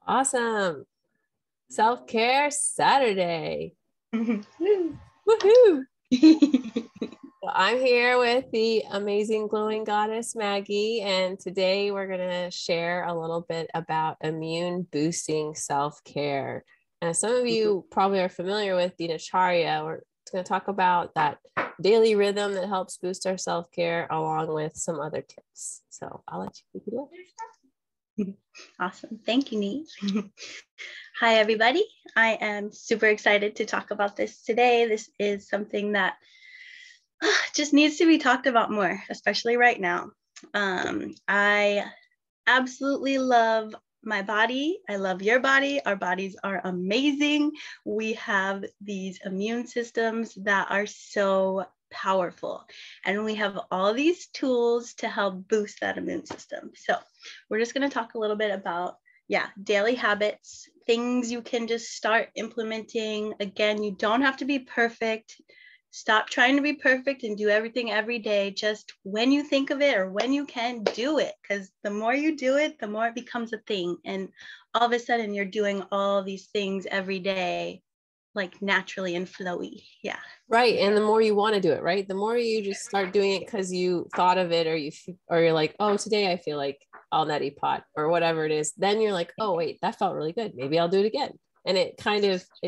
Awesome. Self-care Saturday. Woo. Woohoo. So I'm here with the amazing glowing goddess Maggie, and today we're going to share a little bit about immune boosting self-care. And some of you probably are familiar with Dinacharya. We're going to talk about that daily rhythm that helps boost our self-care along with some other tips. So I'll let you take it away. Awesome. Thank you, Nete. Hi, everybody. I am super excited to talk about this today. This is something that just needs to be talked about more, especially right now. I absolutely love my body. I love your body. Our bodies are amazing. We have these immune systems that are so powerful, and we have all these tools to help boost that immune system. So we're just going to talk a little bit about daily habits, things you can just start implementing. Again, you don't have to be perfect. Stop trying to be perfect and do everything every day. Just when you think of it or when you can, do it. Because the more you do it, the more it becomes a thing. And all of a sudden you're doing all these things every day, like naturally and flowy. Yeah. Right. And the more you want to do it, right? The more you just start doing it because you thought of it, or you're like, oh, today I feel like I'll neti pot or whatever it is. Then you're like, oh, wait, that felt really good. Maybe I'll do it again. And it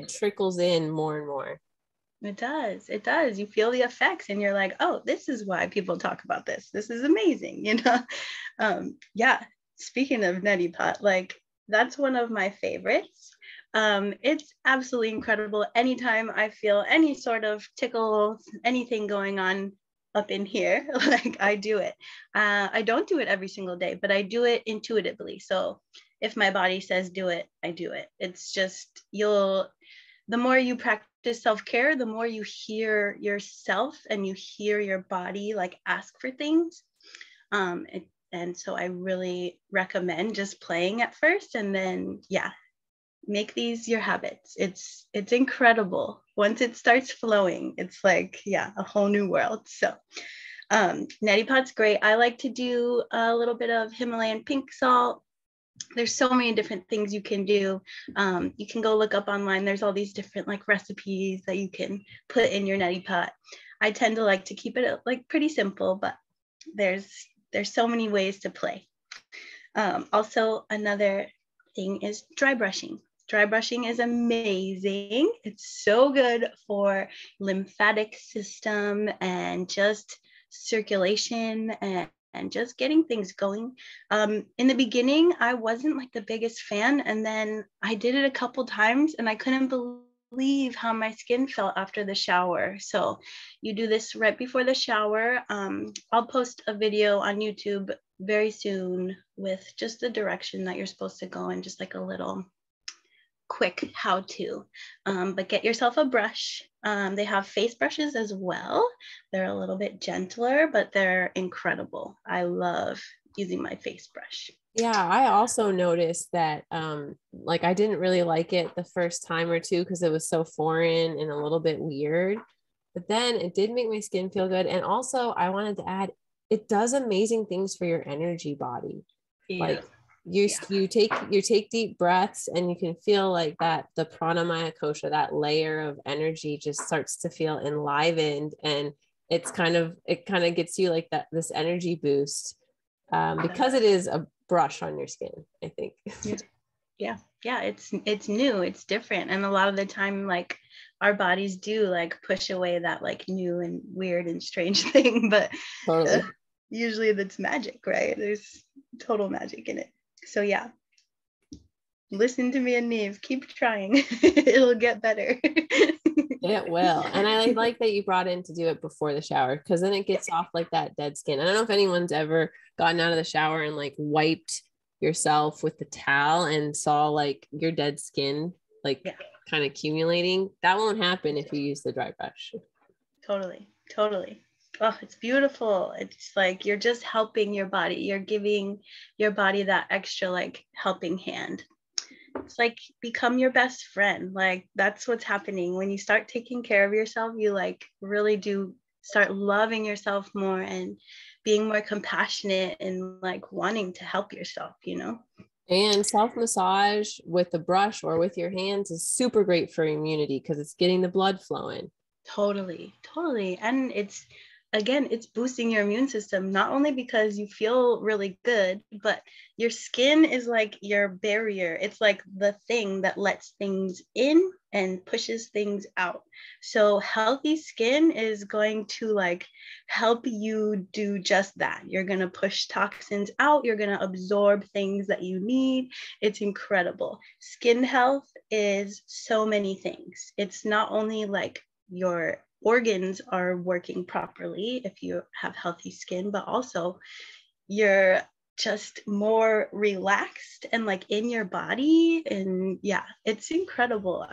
trickles in more and more. It does. It does. You feel the effects and you're like, oh, this is why people talk about this. This is amazing. Speaking of neti pot, like that's one of my favorites. It's absolutely incredible. Anytime I feel any sort of tickle, anything going on up in here, like I do it. I don't do it every single day, but I do it intuitively. So if my body says do it, I do it. It's just, the more you practice self-care, the more you hear yourself and you hear your body like ask for things. And so I really recommend just playing at first, and then make these your habits. It's incredible. Once it starts flowing, it's like a whole new world. So neti pot's great. I like to do a little bit of Himalayan pink salt. There's so many different things you can do. You can go look up online. There's all these different like recipes that you can put in your neti pot. I tend to like to keep it like pretty simple, but there's so many ways to play. Also, another thing is dry brushing. Dry brushing is amazing. It's so good for lymphatic system and just circulation and just getting things going. In the beginning, I wasn't like the biggest fan, and then I did it a couple times and I couldn't believe how my skin felt after the shower. So you do this right before the shower. I'll post a video on YouTube very soon with just the direction that you're supposed to go and just like a little quick how-to, but get yourself a brush. They have face brushes as well. They're a little bit gentler, but they're incredible. I love using my face brush. Yeah, I also noticed that like I didn't really like it the first time or two because it was so foreign and a little bit weird, but then it did make my skin feel good. And also I wanted to add, it does amazing things for your energy body. Like you take deep breaths and you can feel like that the pranamaya kosha, that layer of energy just starts to feel enlivened, and it kind of gets you like this energy boost because it is a brush on your skin, I think. It's new, it's different, and a lot of the time like our bodies do like push away that like new and weird and strange thing, but totally. Usually that's magic, right? There's total magic in it. So listen to me and Neve, keep trying. It'll get better. It will. And I like that you brought in to do it before the shower, because then it gets off like that dead skin. I don't know if anyone's ever gotten out of the shower and like wiped yourself with the towel and saw like your dead skin kind of accumulating. That won't happen if you use the dry brush. Totally. Oh, it's beautiful. It's like you're just helping your body. You're giving your body that extra like helping hand. It's like become your best friend. Like that's what's happening when you start taking care of yourself. You like really do start loving yourself more and being more compassionate and like wanting to help yourself, And self massage with the brush or with your hands is super great for immunity because it's getting the blood flowing. Totally, totally. And it's, again, it's boosting your immune system, not only because you feel really good, but your skin is like your barrier. It's like the thing that lets things in and pushes things out. So healthy skin is going to like help you do just that. You're going to push toxins out. You're going to absorb things that you need. It's incredible. Skin health is so many things. It's not only like your organs are working properly if you have healthy skin, but also you're just more relaxed and like in your body. And yeah, it's incredible.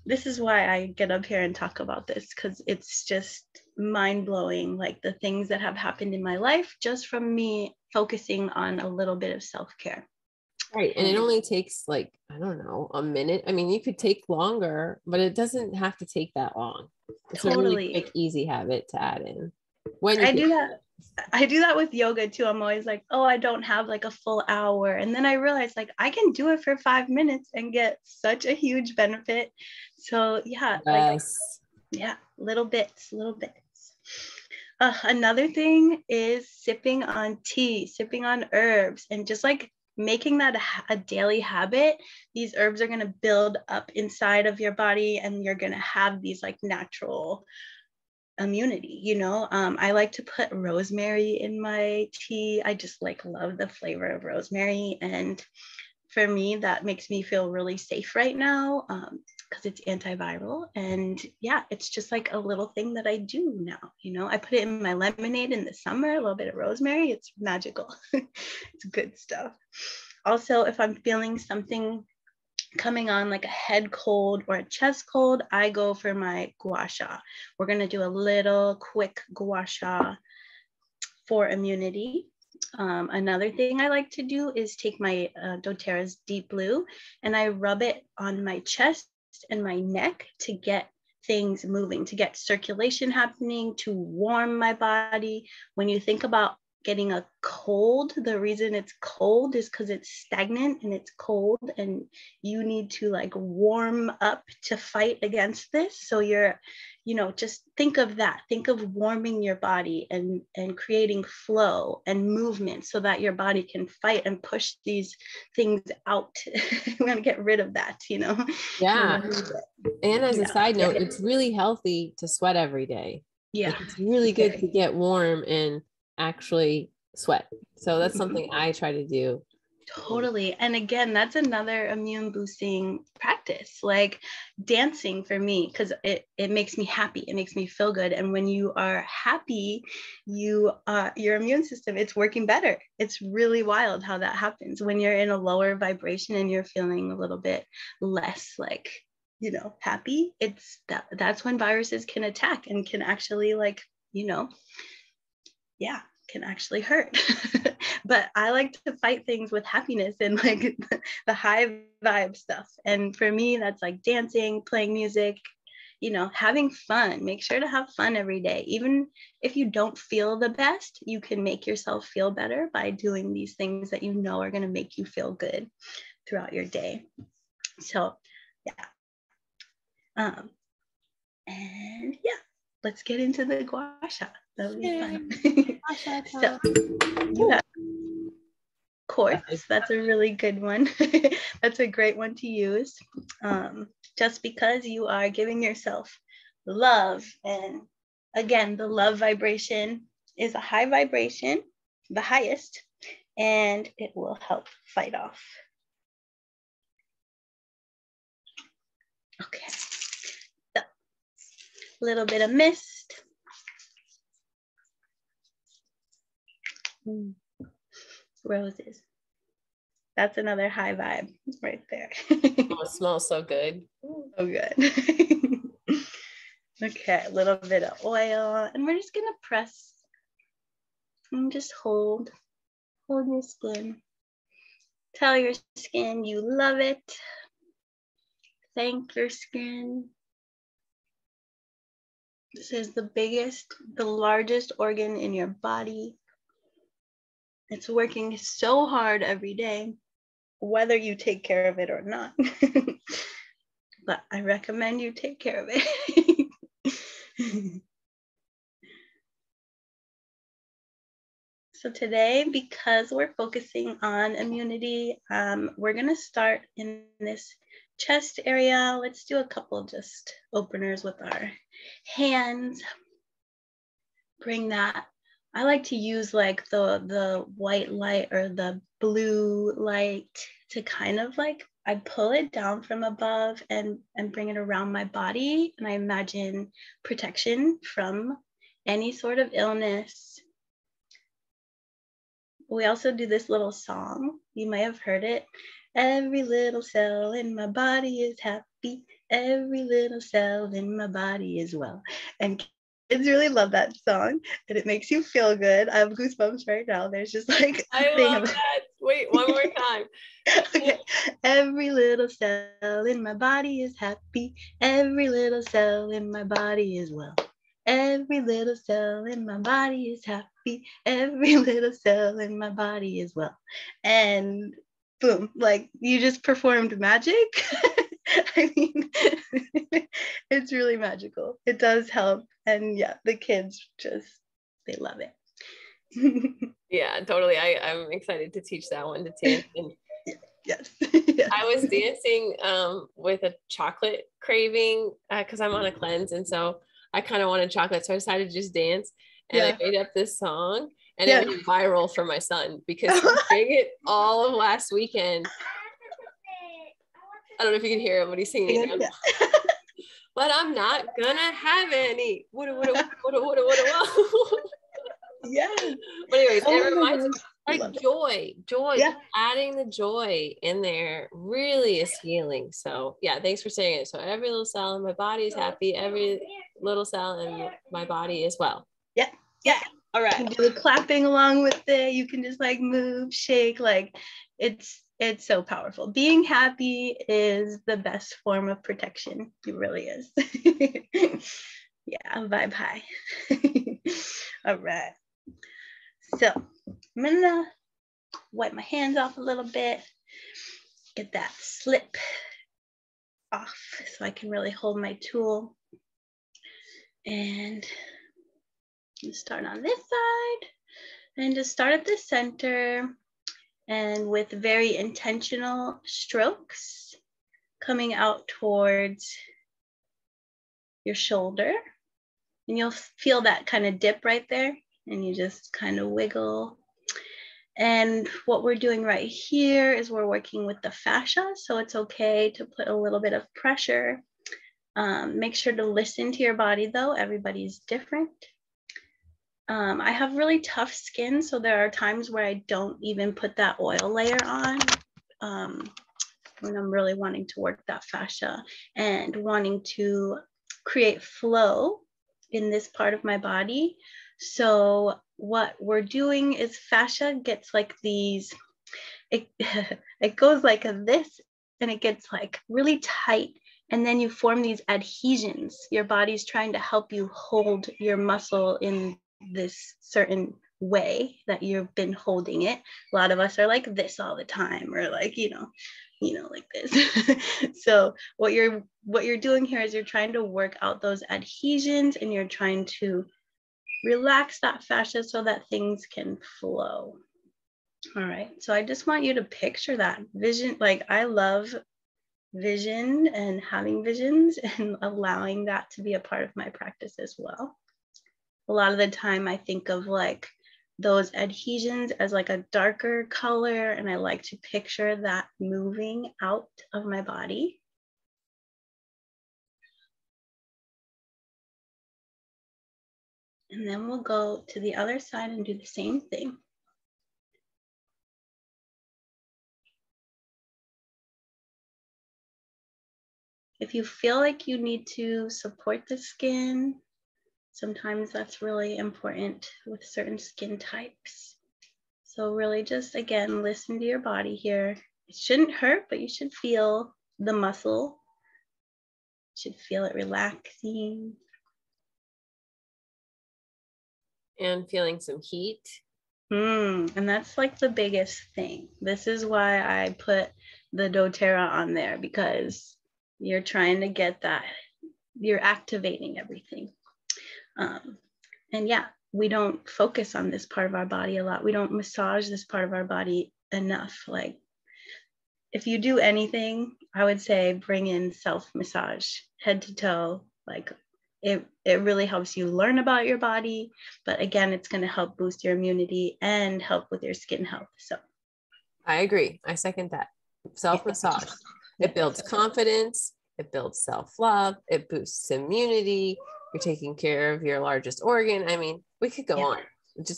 This is why I get up here and talk about this, because it's just mind-blowing, like the things that have happened in my life just from me focusing on a little bit of self-care. Right. And it only takes like, I don't know, a minute. I mean, you could take longer, but it doesn't have to take that long. It's a really Totally. quick, easy habit to add in. When you I do that. I do that with yoga too. I'm always like, oh, I don't have like a full hour. And then I realize like I can do it for 5 minutes and get such a huge benefit. So yeah, like, Yes. yeah, little bits, little bits. Another thing is sipping on tea, sipping on herbs, and just like making that a daily habit. These herbs are going to build up inside of your body and you're going to have these like natural immunity, you know. I like to put rosemary in my tea. I just like love the flavor of rosemary, and for me that makes me feel really safe right now, because it's antiviral. And yeah, it's just like a little thing that I do now, you know. I put it in my lemonade in the summer, a little bit of rosemary. It's magical. It's good stuff. Also, if I'm feeling something coming on like a head cold or a chest cold, I go for my Gua Sha. We're going to do a little quick Gua Sha for immunity. Another thing I like to do is take my doTERRA's Deep Blue and I rub it on my chest and my neck to get things moving, to get circulation happening, to warm my body. When you think about getting a cold, the reason it's cold is because it's stagnant and it's cold, and you need to like warm up to fight against this. So you're, you know, just think of that. Think of warming your body and creating flow and movement so that your body can fight and push these things out. We want to get rid of that, you know. Yeah. And as a side note, Yeah. it's really healthy to sweat every day. Yeah. Like, it's really good to get warm and actually sweat. So that's something I try to do. Totally. And again, that's another immune boosting practice, like dancing for me, because it makes me happy. It makes me feel good. And when you are happy, your immune system, it's working better. It's really wild how that happens. When you're in a lower vibration and you're feeling a little bit less like, you know, happy, that's when viruses can attack and can actually like, you know, yeah, can actually hurt. But I like to fight things with happiness and like the high vibe stuff. And for me, that's like dancing, playing music, you know, having fun. Make sure to have fun every day. Even if you don't feel the best, you can make yourself feel better by doing these things that you know are going to make you feel good throughout your day. So yeah. And yeah, let's get into the Gua Sha. That'll be fun. So you have quartz. That's a really good one. That's a great one to use. Just because you are giving yourself love. And again, the love vibration is a high vibration, the highest, and it will help fight off. Okay. So, a little bit of mist. Roses. That's another high vibe right there. Oh, it smells so good. So good. Okay, a little bit of oil, and we're just gonna press and just hold your skin. Tell your skin you love it. Thank your skin. This is the largest organ in your body. It's working so hard every day whether you take care of it or not. But I recommend you take care of it. So today, because we're focusing on immunity, we're gonna start in this chest area. Let's do a couple just openers with our hands. Bring that. I like to use like the white light or the blue light to kind of like, I pull it down from above and bring it around my body. And I imagine protection from any sort of illness. We also do this little song. You may have heard it. Every little cell in my body is happy. Every little cell in my body is well. And kids really love that song, and it makes you feel good. I have goosebumps right now. There's just like I love that. Wait, one more time. Okay. Every little cell in my body is happy. Every little cell in my body is well. Every little cell in my body is happy. Every little cell in my body is well. And boom, like you just performed magic. I mean, it's really magical. It does help. And yeah, the kids just, they love it. Yeah, totally. I'm excited to teach that one to Tan. Yes. Yes. I was dancing with a chocolate craving because I'm on a cleanse. And so I kind of wanted chocolate. So I decided to just dance. And I made up this song, and it went viral for my son because he sang it all of last weekend. I don't know if you can hear him, but he's singing it. But I'm not gonna have any. What? Yeah. But anyways, it reminds me, like joy. Yeah. Adding the joy in there really is healing. So yeah, thanks for saying it. So every little cell in my body is happy. Every little cell in my body is well. Yeah. Yeah. All right. You can do the clapping along with it. You can just like move, shake. Like it's so powerful. Being happy is the best form of protection. It really is. Yeah, vibe high. All right. So I'm gonna wipe my hands off a little bit, get that slip off so I can really hold my tool. And start on this side and just start at the center, and with very intentional strokes coming out towards your shoulder. And you'll feel that kind of dip right there, and you just kind of wiggle. And what we're doing right here is we're working with the fascia, so it's okay to put a little bit of pressure. Make sure to listen to your body though, everybody's different. I have really tough skin, so there are times where I don't even put that oil layer on when I'm really wanting to work that fascia and wanting to create flow in this part of my body. So what we're doing is fascia gets like these, it goes like this, and it gets like really tight. And then you form these adhesions. Your body's trying to help you hold your muscle in this certain way that you've been holding it. A lot of us are like this all the time, or like, you know, like this. So what you're doing here is you're trying to work out those adhesions, and you're trying to relax that fascia so that things can flow. All right, so I just want you to picture that vision. Like I love vision and having visions and allowing that to be a part of my practice as well. A lot of the time I think of like those adhesions as like a darker color, and I like to picture that moving out of my body. And then we'll go to the other side and do the same thing. If you feel like you need to support the skin, sometimes that's really important with certain skin types. So really just, again, listen to your body here. It shouldn't hurt, but you should feel the muscle. You should feel it relaxing. And feeling some heat. And that's like the biggest thing. This is why I put the doTERRA on there, because you're trying to get that, you're activating everything. And yeah, we don't focus on this part of our body a lot. We don't massage this part of our body enough. Like, if you do anything, I would say bring in self-massage, head to toe. Like, it really helps you learn about your body, but again, it's going to help boost your immunity and help with your skin health. So I agree. I second that. Self-massage. It builds confidence. It builds self-love. It boosts immunity. You're taking care of your largest organ. I mean, we could go on.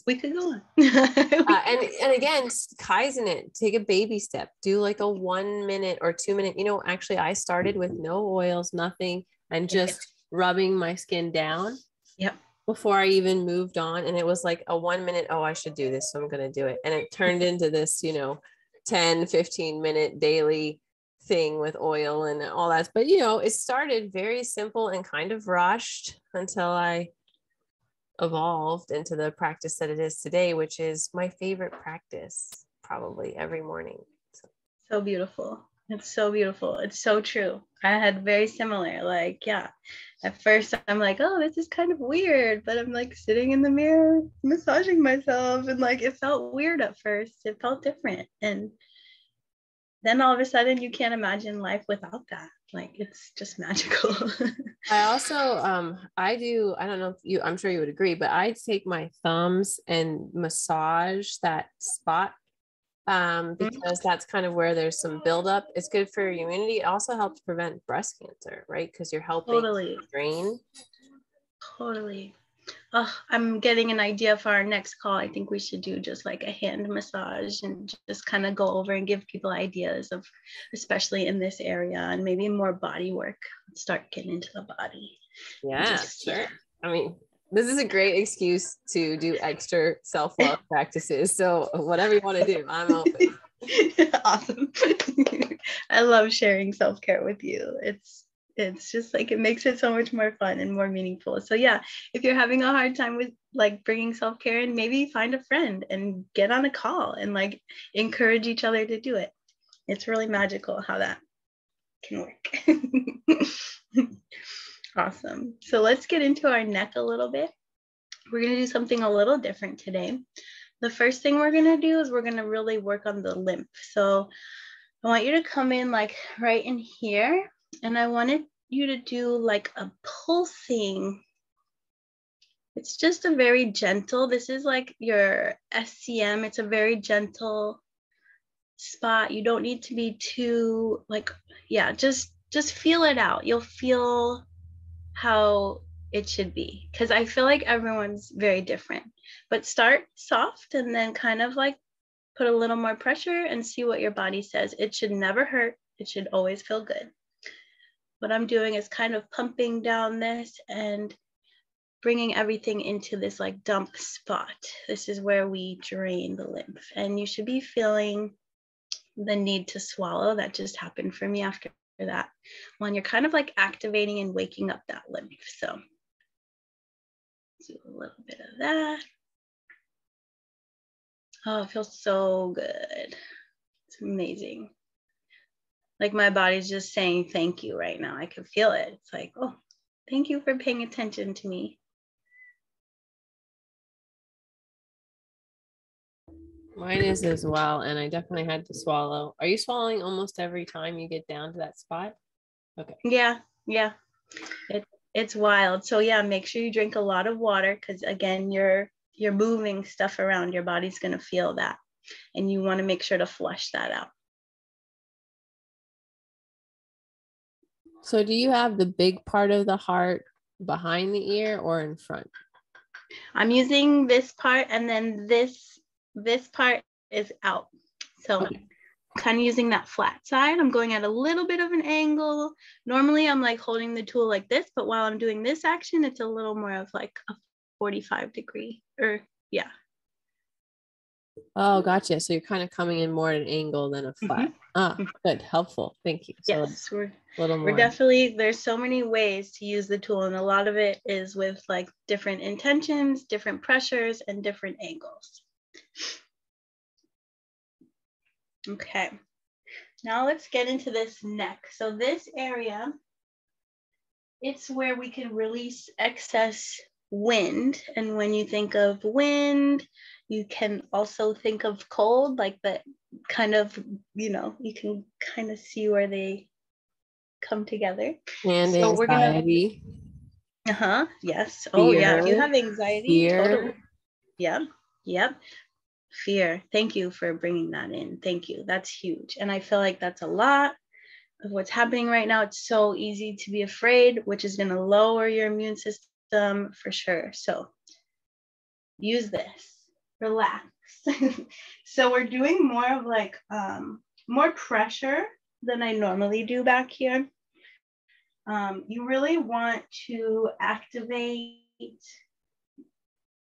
We could go on. And again, Kaizen it. Take a baby step. Do like a 1 minute or 2 minute. Actually, I started with no oils, nothing, and just rubbing my skin down. Yep. Before I even moved on. And it was like a 1 minute, oh, I should do this, so I'm going to do it. And it turned into this, 10, 15 minute daily thing with oil and all that. But, it started very simple and kind of rushed until I evolved into the practice that it is today, which is my favorite practice probably every morning. So beautiful. It's so beautiful. It's so true. I had very similar, like, yeah. At first I'm like, oh, this is kind of weird, but I'm like sitting in the mirror, massaging myself, and like, it felt weird at first. It felt different. And then all of a sudden you can't imagine life without that. Like, it's just magical. I also, I don't know if I'm sure you would agree, but I take my thumbs and massage that spot because that's kind of where there's some buildup. It's good for your immunity. It also helps prevent breast cancer, right? Because you're helping drain. Totally. Oh, I'm getting an idea for our next call. I think we should do just like a hand massage and just kind of go over and give people ideas of, especially in this area, and maybe more body work. Start getting into the body. Yeah, sure. I mean, this is a great excuse to do extra self-love practices. So whatever you want to do, I'm open. Awesome. I love sharing self-care with you. It's just like, it makes it so much more fun and more meaningful. So yeah, if you're having a hard time with like bringing self-care in, maybe find a friend and get on a call and like encourage each other to do it. It's really magical how that can work. Awesome. So let's get into our neck a little bit. We're going to do something a little different today. The first thing we're going to do is we're going to really work on the lymph. So I want you to come in like right in here. And I wanted you to do like a pulsing. It's just a very gentle, this is like your SCM. It's a very gentle spot. You don't need to be too like, yeah, just feel it out. You'll feel how it should be, because I feel like everyone's very different. But start soft and then kind of like put a little more pressure and see what your body says. It should never hurt. It should always feel good. What I'm doing is kind of pumping down this and bringing everything into this like dump spot. This is where we drain the lymph, and you should be feeling the need to swallow. That just happened for me after that, when you're kind of like activating and waking up that lymph. So do a little bit of that. Oh, it feels so good. It's amazing. Like, my body's just saying thank you right now. I can feel it. It's like, oh, thank you for paying attention to me. Mine is as well, and I definitely had to swallow. Are you swallowing almost every time you get down to that spot? Okay. Yeah. It's wild. So yeah, make sure you drink a lot of water, because again, you're moving stuff around. Your body's going to feel that, and you want to make sure to flush that out. So do you have the big part of the heart behind the ear or in front? I'm using this part, and then this part is out. So okay. Kind of using that flat side. I'm going at a little bit of an angle. Normally I'm like holding the tool like this, but while I'm doing this action, it's a little more of like a 45 degree, or yeah. Oh, gotcha. So you're kind of coming in more at an angle than a flat. Good. Helpful. Thank you. So yes, we're definitely, there's so many ways to use the tool, and a lot of it is with like different intentions, different pressures, and different angles. Okay. Now let's get into this neck. So this area, it's where we can release excess wind. And when you think of wind, you can also think of cold, like the kind of, you can kind of see where they come together. And So we're gonna, anxiety, yes. Oh yeah, if you fear, have anxiety, totally. fear. Yep, yep. Fear. Thank you for bringing that in. Thank you. That's huge. And I feel like that's a lot of what's happening right now. It's so easy to be afraid, which is going to lower your immune system for sure. So use this, relax. So we're doing more of like more pressure than I normally do back here. You really want to activate.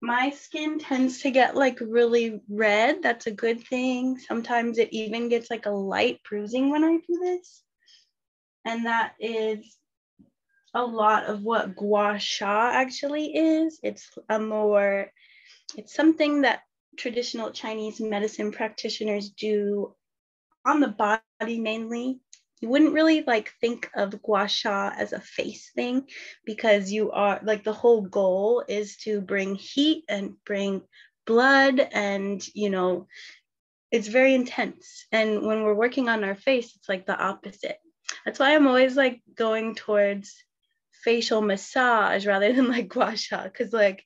My skin tends to get like really red. That's a good thing. Sometimes it even gets like a light bruising when I do this. And that is a lot of what Gua Sha actually is. It's something that traditional Chinese medicine practitioners do on the body mainly. You wouldn't really like think of Gua Sha as a face thing, because you are like, the whole goal is to bring heat and bring blood, and it's very intense. And when we're working on our face, it's like the opposite. That's why I'm always like going towards facial massage rather than like Gua Sha, because like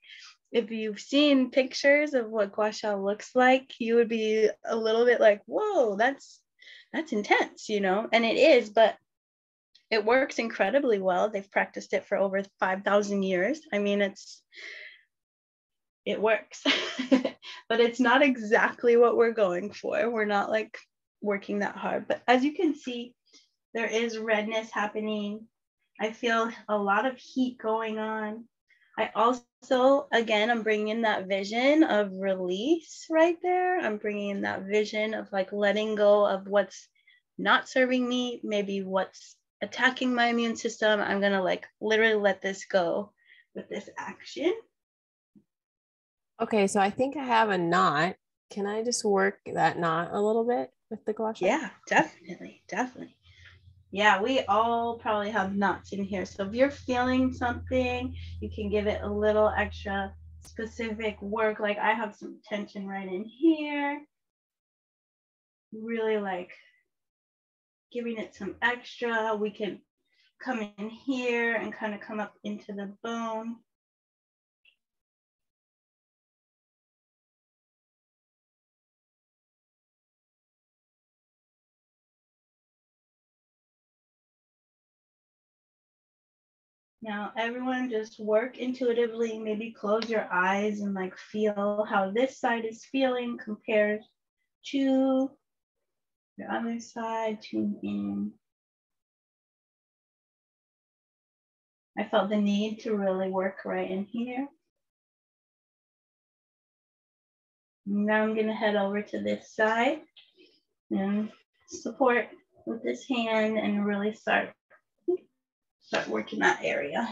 if you've seen pictures of what Gua Sha looks like, you would be a little bit like, whoa, that's intense, and it is, but it works incredibly well. They've practiced it for over 5,000 years. I mean, it works, but it's not exactly what we're going for. We're not like working that hard, but as you can see, there is redness happening. I feel a lot of heat going on. I also, again, I'm bringing in that vision of release right there. I'm bringing in that vision of like letting go of what's not serving me, maybe what's attacking my immune system. I'm going to like literally let this go with this action. Okay, so I think I have a knot. Can I just work that knot a little bit with the gua sha? Yeah, definitely. Definitely. Yeah, we all probably have knots in here. So if you're feeling something, you can give it a little extra specific work. Like I have some tension right in here. Really like giving it some extra. We can come in here and kind of come up into the bone. Now, everyone just work intuitively, maybe close your eyes and like feel how this side is feeling compared to the other side. Tune in. I felt the need to really work right in here. Now I'm gonna head over to this side and support with this hand and really start working that area.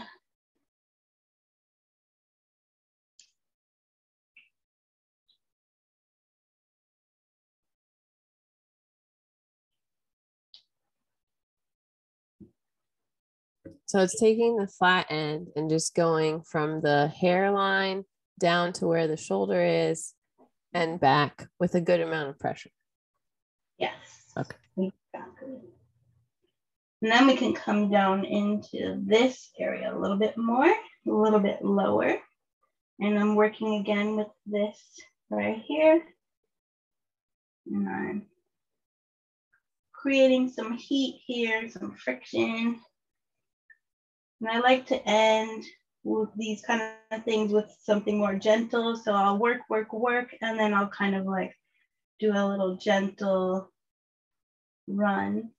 So it's taking the flat end and just going from the hairline down to where the shoulder is and back with a good amount of pressure. Yes. Okay. Exactly. And then we can come down into this area a little bit more, a little bit lower. And I'm working again with this right here. And I'm creating some heat here, some friction. And I like to end with these kind of things with something more gentle. So I'll work, and then I'll kind of like do a little gentle run.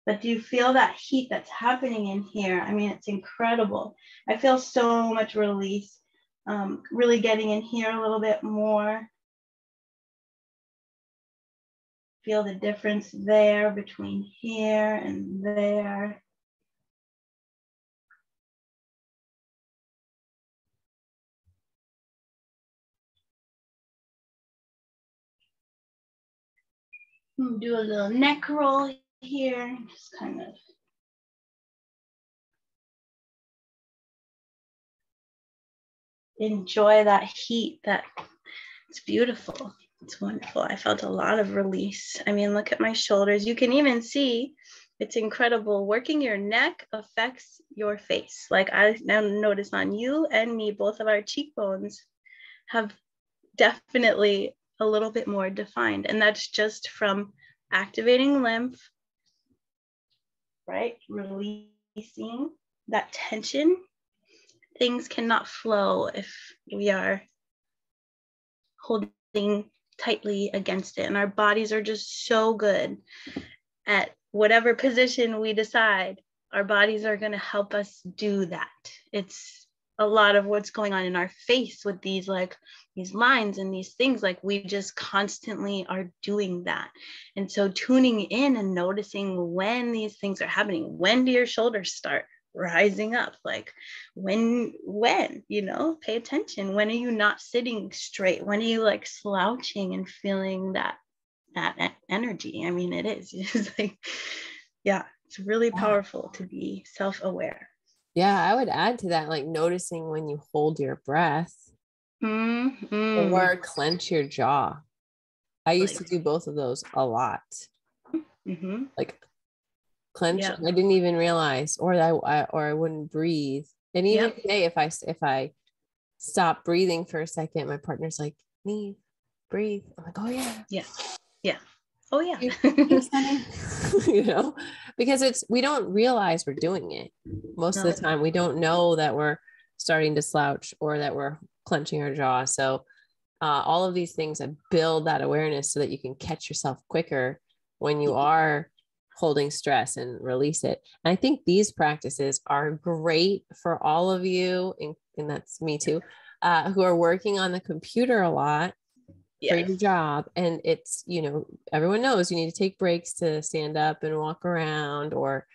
But do you feel that heat that's happening in here? I mean, it's incredible. I feel so much release, really getting in here a little bit more. Feel the difference there between here and there. Do a little neck roll here. Just kind of enjoy that heat. It's beautiful. It's wonderful. I felt a lot of release. I mean, look at my shoulders. You can even see it's incredible. Working your neck affects your face. Like I now notice on you and me, both of our cheekbones have definitely a little bit more defined. And that's just from activating lymph, right? Releasing that tension. Things cannot flow if we are holding tightly against it. And our bodies are just so good at whatever position we decide. Our bodies are going to help us do that. It's a lot of what's going on in our face with these lines and these things. Like we just constantly are doing that. And so tuning in and noticing when these things are happening. When do your shoulders start rising up? Like when, pay attention. When are you not sitting straight? When are you like slouching and feeling that energy? I mean, it's like, yeah, it's really powerful to be self-aware. Yeah, I would add to that, like noticing when you hold your breath or clench your jaw. I used to do both of those a lot. Like clench. I didn't even realize, or I wouldn't breathe. And even today, if I stop breathing for a second, my partner's like, "Neve, breathe." I'm like, "Oh yeah, yeah. Oh yeah." Because we don't realize we're doing it most of the time. We don't know that we're starting to slouch or that we're clenching our jaw. So all of these things that build that awareness so that you can catch yourself quicker when you are holding stress and release it. And I think these practices are great for all of you, and that's me too, who are working on the computer a lot for your job. And it's, everyone knows you need to take breaks to stand up and walk around or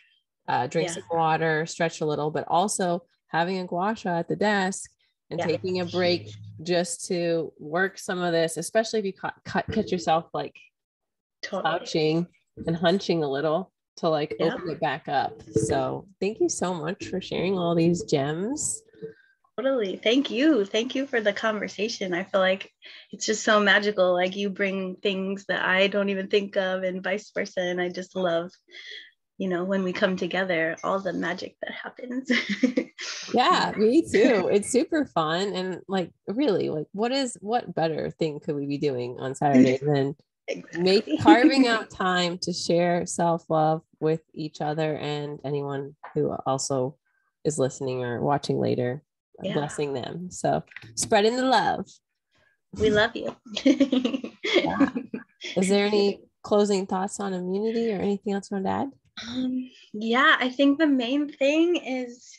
drink some water, stretch a little, but also having a Gua Sha at the desk and taking a break just to work some of this, especially if you catch yourself like slouching and hunching a little to like open it back up. So thank you so much for sharing all these gems. Totally. Thank you. Thank you for the conversation. I feel like it's just so magical. Like you bring things that I don't even think of and vice versa. And I just love, when we come together, all the magic that happens. Yeah, me too. It's super fun. And like, really, like what better thing could we be doing on Saturday than carving out time to share self-love with each other and anyone who also is listening or watching later. Blessing them. So spreading the love. We love you. Is there any closing thoughts on immunity or anything else you want to add? I think the main thing is,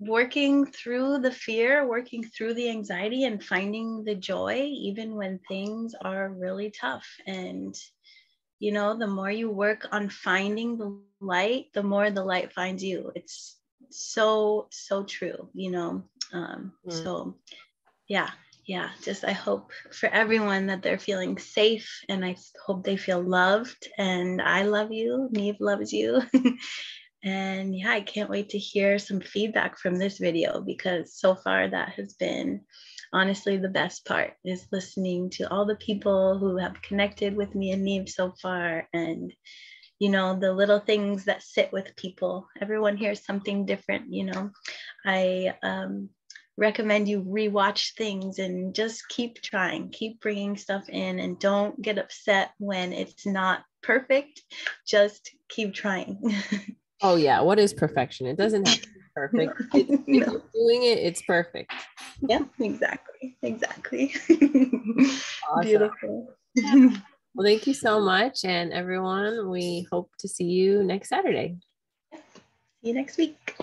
working through the fear, working through the anxiety and finding the joy, even when things are really tough. And, the more you work on finding the light, the more the light finds you. It's so true, so just I hope for everyone that they're feeling safe, and I hope they feel loved, and I love you. Neve loves you. And I can't wait to hear some feedback from this video, because so far that has been honestly the best part, is listening to all the people who have connected with me and Neve so far, and the little things that sit with people. Everyone hears something different. I recommend you rewatch things and just keep trying, keep bringing stuff in, and don't get upset when it's not perfect. Just keep trying. Oh yeah, what is perfection? It doesn't have to be perfect. If you're doing it, it's perfect. Yeah, exactly. Awesome. Beautiful. Well, thank you so much. And everyone, we hope to see you next Saturday. See you next week.